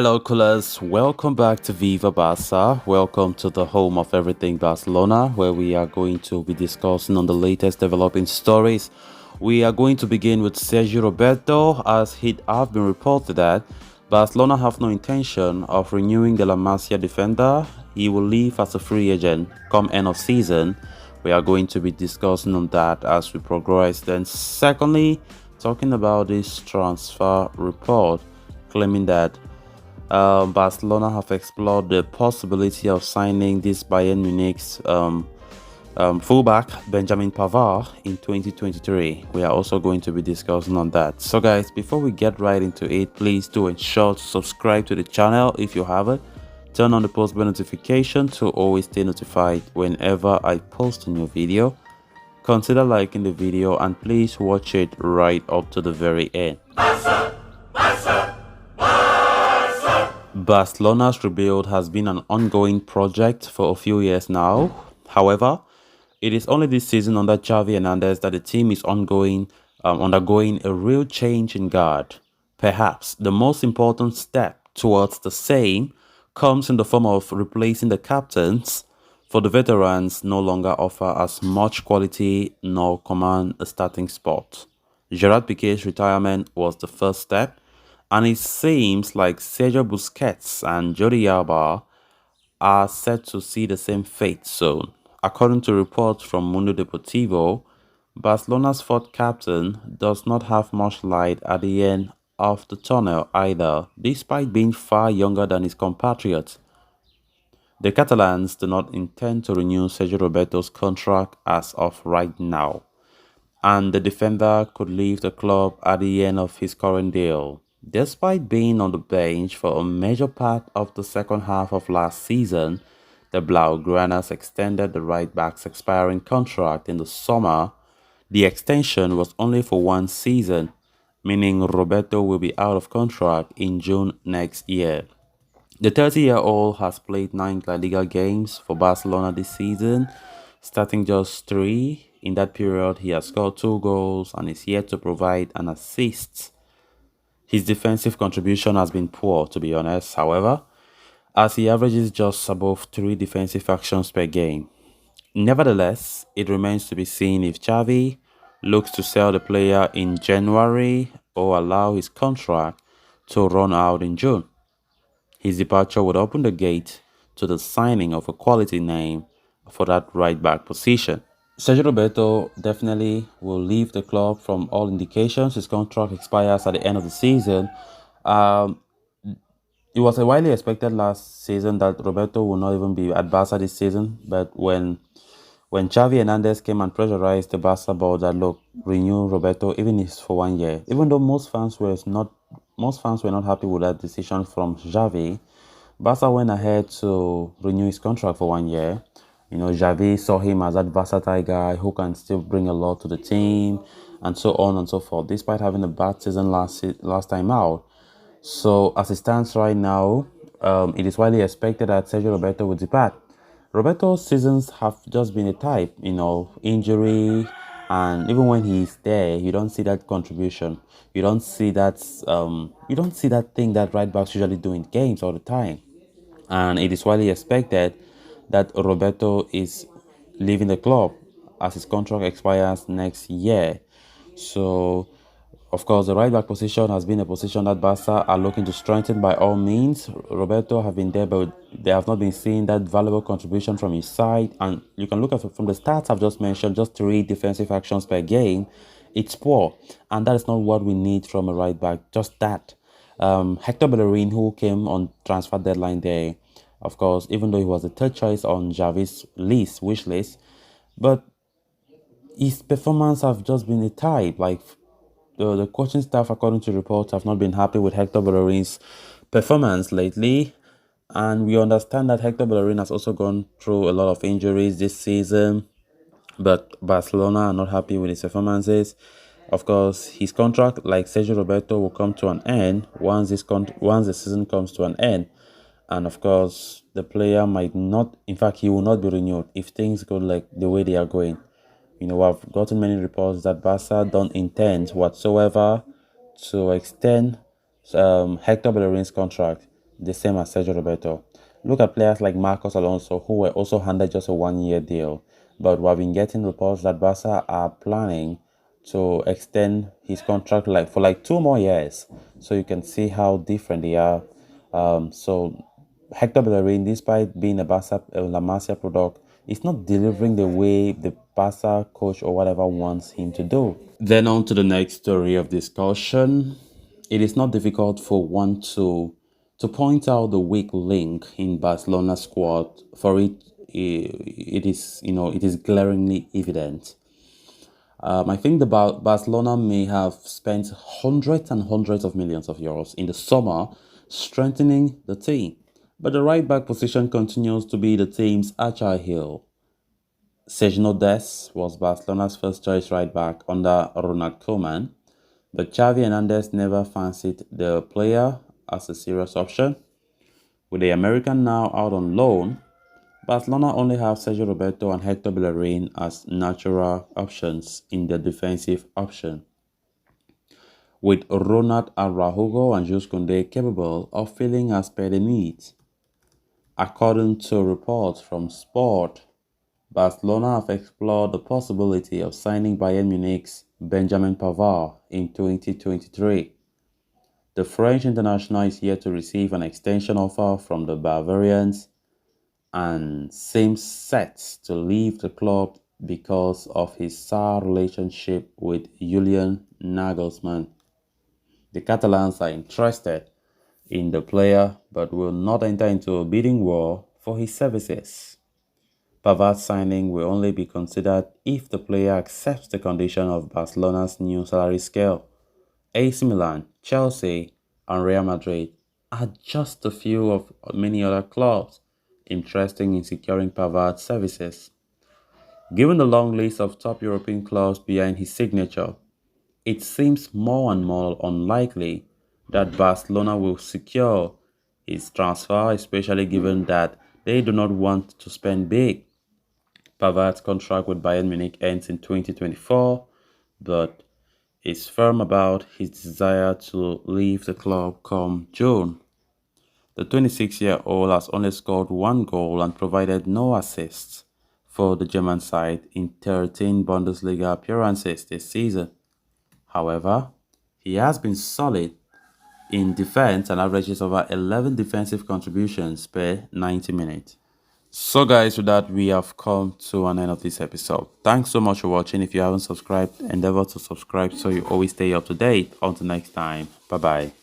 Hello, coolers. Welcome back to Viva Barca. Welcome to the home of everything Barcelona, where we are going to be discussing on the latest developing stories. We are going to begin with Sergi Roberto, as it have been reported that Barcelona have no intention of renewing the La Masia defender. He will leave as a free agent come end of season. We are going to be discussing on that as we progress. Then, secondly, talking about this transfer report claiming that Barcelona have explored the possibility of signing this Bayern Munich's fullback Benjamin Pavard in 2023. We are also going to be discussing on that. So guys, before we get right into it, please do ensure to subscribe to the channel if you haven't. Turn on the post bell notification to always stay notified whenever I post a new video. Consider liking the video and please watch it right up to the very end. Barcelona's rebuild has been an ongoing project for a few years now. However, it is only this season under Xavi Hernandez that the team is undergoing a real change in guard. Perhaps the most important step towards the same comes in the form of replacing the captains, for the veterans no longer offer as much quality nor command a starting spot. Gerard Piqué's retirement was the first step, and it seems like Sergio Busquets and Jordi Alba are set to see the same fate soon. According to reports from Mundo Deportivo, Barcelona's fourth captain does not have much light at the end of the tunnel either, despite being far younger than his compatriots. The Catalans do not intend to renew Sergi Roberto's contract as of right now, and the defender could leave the club at the end of his current deal. Despite being on the bench for a major part of the second half of last season, the Blaugranas extended the right-back's expiring contract in the summer. The extension was only for one season, meaning Roberto will be out of contract in June next year. The 30-year-old has played 9 La Liga games for Barcelona this season, starting just 3. In that period, he has scored 2 goals and is yet to provide an assist. His defensive contribution has been poor, to be honest, however, as he averages just above 3 defensive actions per game. Nevertheless, it remains to be seen if Xavi looks to sell the player in January or allow his contract to run out in June. His departure would open the gate to the signing of a quality name for that right-back position. Sergi Roberto definitely will leave the club from all indications. His contract expires at the end of the season. It was a widely expected last season that Roberto will not even be at Barca this season. But when Xavi Hernandez came and pressurized the Barca board that look, renew Roberto even if it's for 1 year, even though most fans were not happy with that decision from Xavi, Barca went ahead to renew his contract for 1 year. You know, Xavi saw him as that versatile guy who can still bring a lot to the team, and so on and so forth, despite having a bad season last time out. So, as it stands right now, it is widely expected that Sergio Roberto will depart. Roberto's seasons have just been a type, injury, and even when he's there, you don't see that contribution. You don't see that thing that right backs usually do in games all the time. And it is widely expected that Roberto is leaving the club as his contract expires next year. So, of course, the right back position has been a position that Barca are looking to strengthen by all means. Roberto have been there, but they have not been seeing that valuable contribution from his side. And you can look at from the stats I've just mentioned, just 3 defensive actions per game. It's poor, and that is not what we need from a right back. Just that. Hector Bellerin, who came on transfer deadline day, of course, even though he was the third choice on Xavi's wish list, but his performance have just been a type. Like the coaching staff, according to reports, have not been happy with Hector Bellerin's performance lately, and we understand that Hector Bellerin has also gone through a lot of injuries this season. But Barcelona are not happy with his performances. Of course, his contract, like Sergio Roberto, will come to an end once the season comes to an end. And of course, the player might not, in fact, he will not be renewed if things go like the way they are going. I've gotten many reports that Barca don't intend whatsoever to extend Hector Bellerin's contract. the same as Sergio Roberto. Look at players like Marcos Alonso, who were also handed just a 1 year deal. But we have been getting reports that Barca are planning to extend his contract for 2 more years. So you can see how different they are. So Hector Bellerin, despite being a La Masia product, is not delivering the way the Barca coach or whatever wants him to do. Then on to the next story of discussion. It is not difficult for one to point out the weak link in Barcelona's squad. For it is it is glaringly evident. I think the Barcelona may have spent hundreds and hundreds of millions of euros in the summer strengthening the team, but the right back position continues to be the team's Achai heel. Sergi Roberto was Barcelona's first choice right back under Ronald Koeman, but Xavi Hernandez never fancied the player as a serious option. With the American now out on loan, Barcelona only have Sergio Roberto and Hector Bellerin as natural options in the defensive option, with Ronald Araujo and Jules Koundé capable of filling as per the needs. According to reports from Sport, Barcelona have explored the possibility of signing Bayern Munich's Benjamin Pavard in 2023. The French international is yet to receive an extension offer from the Bavarians and seems set to leave the club because of his sour relationship with Julian Nagelsmann. The Catalans are interested in the player but will not enter into a bidding war for his services. Pavard's signing will only be considered if the player accepts the condition of Barcelona's new salary scale. AC Milan, Chelsea, and Real Madrid are just a few of many other clubs interested in securing Pavard's services. Given the long list of top European clubs behind his signature, it seems more and more unlikely that Barcelona will secure his transfer, especially given that they do not want to spend big. Pavard's contract with Bayern Munich ends in 2024, but is firm about his desire to leave the club come June. The 26-year-old has only scored one goal and provided no assists for the German side in 13 Bundesliga appearances this season. However, he has been solid in defense and averages over 11 defensive contributions per 90 minutes. So guys, with that, we have come to an end of this episode. Thanks so much for watching. If you haven't subscribed, endeavor to subscribe so you always stay up to date. Until next time, bye bye.